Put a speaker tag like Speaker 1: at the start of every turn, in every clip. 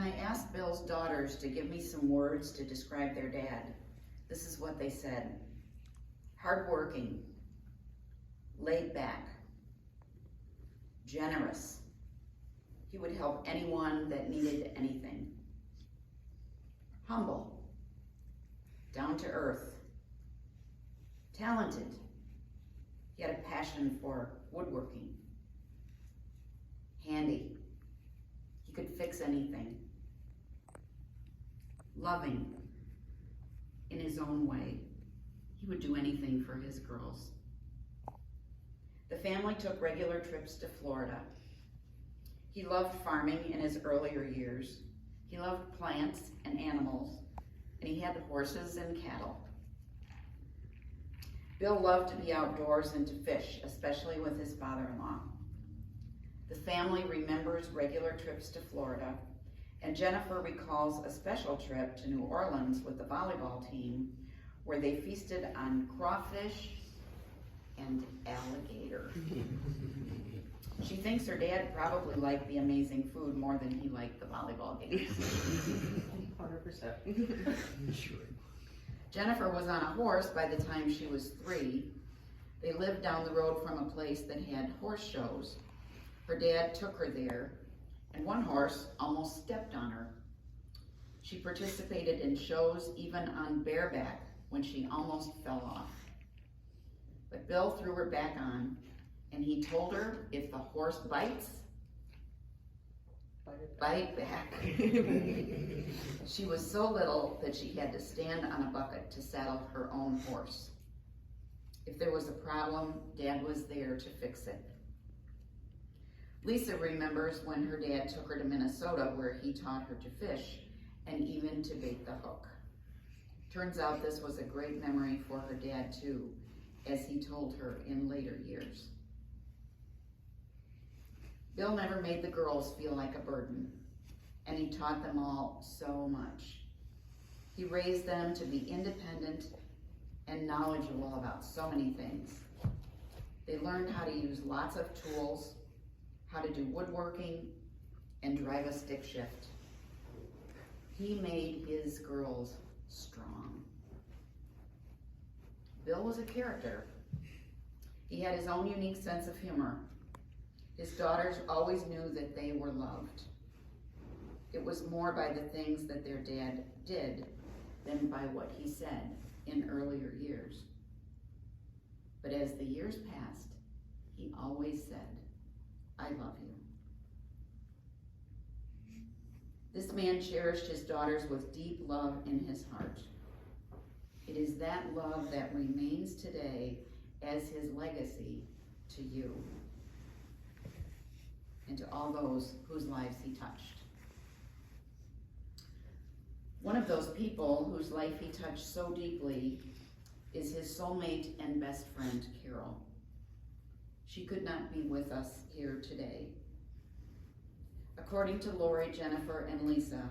Speaker 1: I asked Bill's daughters to give me some words to describe their dad, this is what they said. Hardworking, laid back, generous. He would help anyone that needed anything. Humble, down to earth, talented. He had a passion for woodworking. Handy. He could fix anything. Loving in his own way. He would do anything for his girls. The family took regular trips to Florida. He loved farming in his earlier years. He loved plants and animals, and he had horses and cattle. Bill loved to be outdoors and to fish, especially with his father-in-law. The family remembers regular trips to Florida, and Jennifer recalls a special trip to New Orleans with the volleyball team where they feasted on crawfish and alligator. She thinks her dad probably liked the amazing food more than he liked the volleyball games.
Speaker 2: 100%.
Speaker 3: Sure.
Speaker 1: Jennifer was on a horse by the time she was 3. They lived down the road from a place that had horse shows. Her dad took her there, and one horse almost stepped on her. She participated in shows even on bareback when she almost fell off. But Bill threw her back on, and he told her, if the horse bites, bite back. She was so little that she had to stand on a bucket to saddle her own horse. If there was a problem, Dad was there to fix it. Lisa remembers when her dad took her to Minnesota where he taught her to fish and even to bait the hook. Turns out this was a great memory for her dad too, as he told her in later years. Bill never made the girls feel like a burden, and he taught them all so much. He raised them to be independent and knowledgeable about so many things. They learned how to use lots of tools, how to do woodworking, and drive a stick shift. He made his girls strong. Bill was a character. He had his own unique sense of humor. His daughters always knew that they were loved. It was more by the things that their dad did than by what he said in earlier years. But as the years passed, he always said, I love you. This man cherished his daughters with deep love in his heart. It is that love that remains today as his legacy to you and to all those whose lives he touched. One of those people whose life he touched so deeply is his soulmate and best friend, Carol. She could not be with us here today. According to Lori, Jennifer, and Lisa,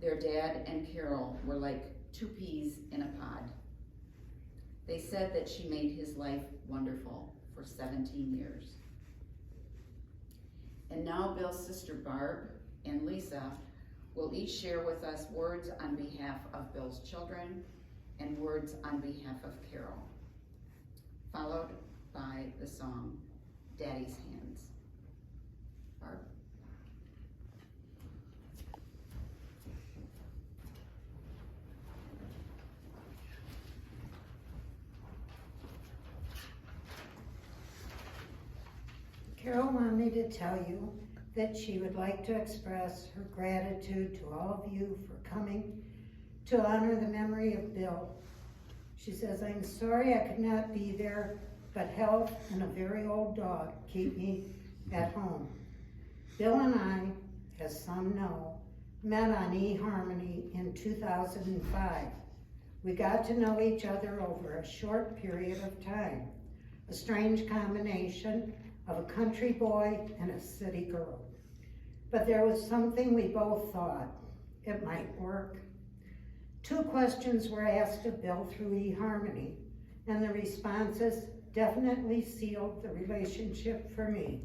Speaker 1: their dad and Carol were like 2 peas in a pod. They said that she made his life wonderful for 17 years. And now Bill's sister Barb and Lisa will each share with us words on behalf of Bill's children and words on behalf of Carol, followed by the song, Daddy's Hands. Barb?
Speaker 4: Carol wanted me to tell you that she would like to express her gratitude to all of you for coming to honor the memory of Bill. She says, I'm sorry I could not be there, but health and a very old dog keep me at home. Bill and I, as some know, met on eHarmony in 2005. We got to know each other over a short period of time, a strange combination of a country boy and a city girl. But there was something we both thought it might work. 2 questions were asked of Bill through eHarmony, and the responses definitely sealed the relationship for me.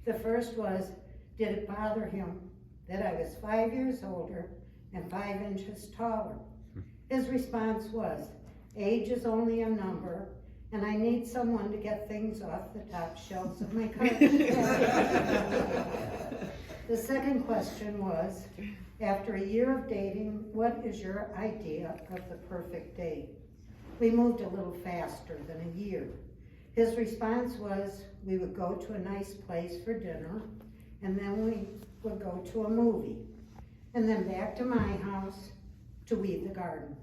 Speaker 4: The first was, did it bother him that I was 5 years older and 5 inches taller. His response was, age is only a number, and I need someone to get things off the top shelves of my cupboard. The second question was, after a year of dating, what is your idea of the perfect date? We moved a little faster than a year. His response was, we would go to a nice place for dinner, and then we would go to a movie, and then back to my house to weed the garden.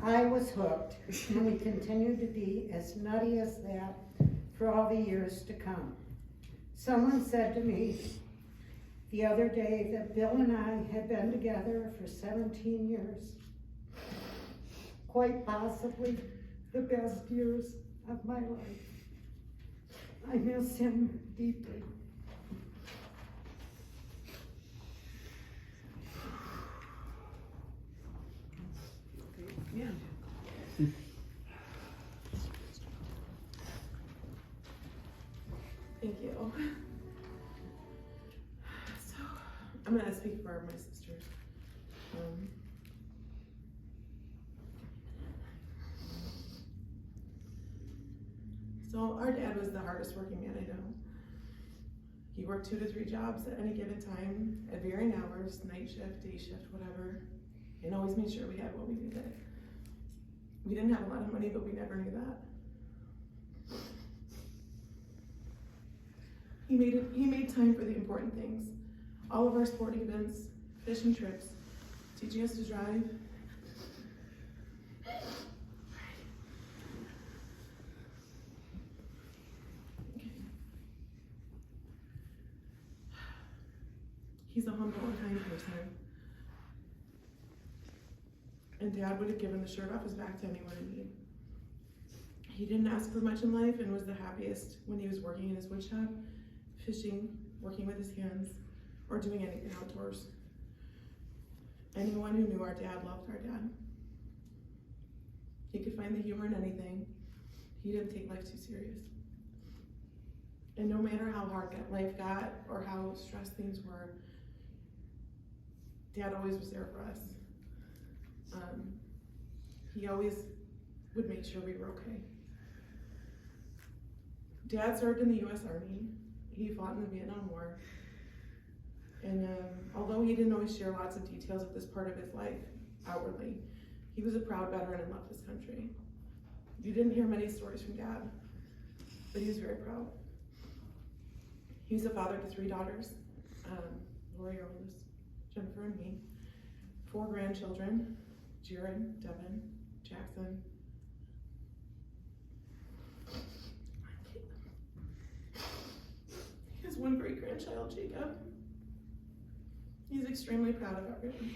Speaker 4: I was hooked, and we continued to be as nutty as that for all the years to come. Someone said to me the other day that Bill and I had been together for 17 years, quite possibly the best years of my life. I miss him deeply.
Speaker 2: Yeah. Thank you. So, I'm gonna speak for my sisters. So our dad was the hardest working man I know. He worked 2 to 3 jobs at any given time, at varying hours, night shift, day shift, whatever, and always made sure we had what we needed. We didn't have a lot of money, but we never knew that. He made time for the important things. All of our sporting events, fishing trips, teaching us to drive. He's a humble and kind person. And Dad would have given the shirt off his back to anyone in need. He didn't ask for much in life and was the happiest when he was working in his wood shop, fishing, working with his hands, or doing anything outdoors. Anyone who knew our dad loved our dad. He could find the humor in anything. He didn't take life too serious. And no matter how hard life got or how stressed things were, Dad always was there for us. He always would make sure we were okay. Dad served in the U.S. Army. He fought in the Vietnam War. And although he didn't always share lots of details of this part of his life outwardly, he was a proud veteran and loved his country. You didn't hear many stories from Dad, but he was very proud. He was a father to 3 daughters, Lori, our oldest, Jennifer, and me. 4 grandchildren, Jared, Devin, Jackson. He has 1 great grandchild, Jacob. He's extremely proud of everyone.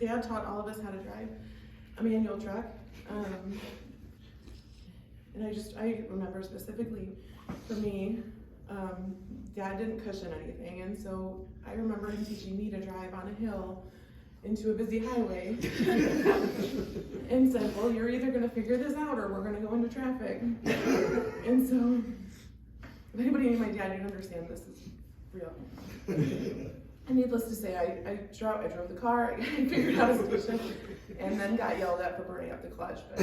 Speaker 2: Dad taught all of us how to drive a manual truck. And I remember specifically for me, Dad didn't cushion anything, and so I remember him teaching me to drive on a hill into a busy highway and said, well, you're either gonna figure this out or we're gonna go into traffic. And so, if anybody knew my dad, you'd understand this is real. And needless to say, I drove the car, I figured out a solution, and then got yelled at for burning up the clutch. But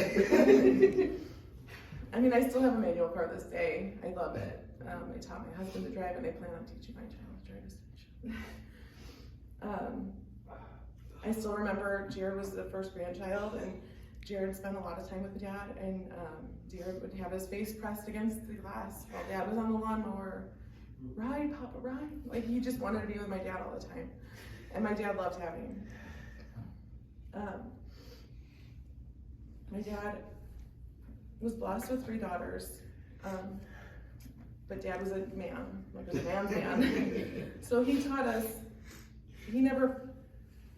Speaker 2: I mean, I still have a manual car this day. I love it. I taught my husband to drive, and I plan on teaching my child to drive eventually. I still remember Jared was the first grandchild, and Jared spent a lot of time with Dad, and Jared would have his face pressed against the glass while Dad was on the lawnmower. Ride, Papa, ride. Like, he just wanted to be with my dad all the time. And my dad loved having him. My dad was blessed with 3 daughters, but Dad was a man, like a man's man. So he taught us, he never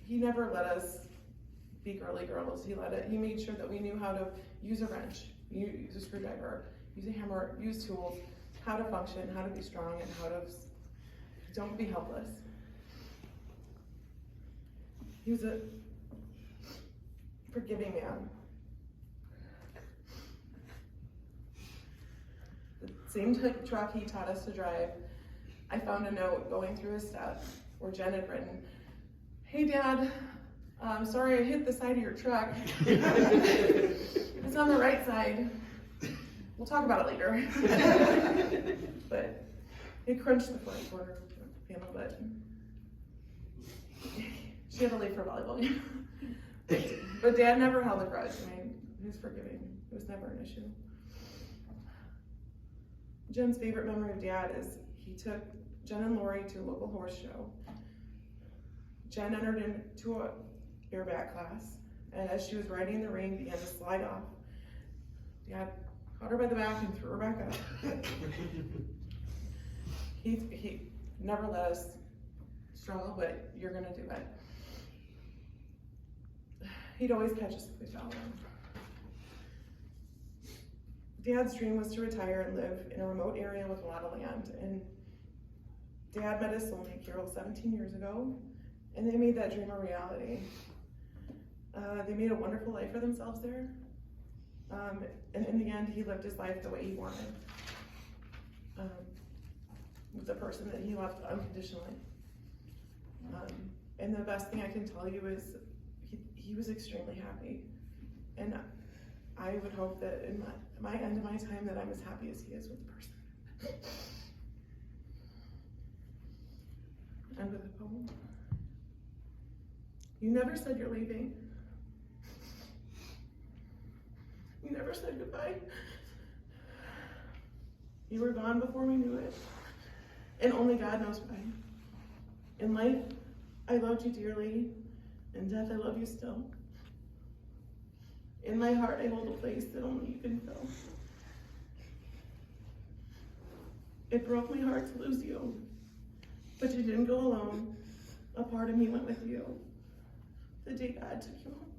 Speaker 2: let us be girly girls. He made sure that we knew how to use a wrench, use a screwdriver, use a hammer, use tools, how to function, how to be strong, and how to don't be helpless. He was a forgiving man. The same truck he taught us to drive I found a note going through his stuff where Jen had written, "Hey Dad, I'm sorry I hit the side of your truck. It's on the right side. We'll talk about it later." But it crunched the front corner of the panel, but she had to leave for a volleyball game. But Dad never held a grudge. I mean, he was forgiving. It was never an issue. Jen's favorite memory of Dad is he took Jen and Lori to a local horse show. Jen entered into a bareback class, and as she was riding in the ring, began to slide off. Dad caught her by the back and threw her back up. He never let us struggle, but you're gonna do it. He'd always catch us if we fell. Dad's dream was to retire and live in a remote area with a lot of land, and Dad met his soulmate Carol 17 years ago, and they made that dream a reality. They made a wonderful life for themselves there, and in the end, he lived his life the way he wanted, with the person that he loved unconditionally. And the best thing I can tell you is he was extremely happy, and I would hope that in my end of my time that I'm as happy as he is with the person. End of the poem. You never said you're leaving. You never said goodbye. You were gone before we knew it, and only God knows why. In life, I loved you dearly. In death, I love you still. In my heart, I hold a place that only you can fill. It broke my heart to lose you, but you didn't go alone. A part of me went with you the day God took you home.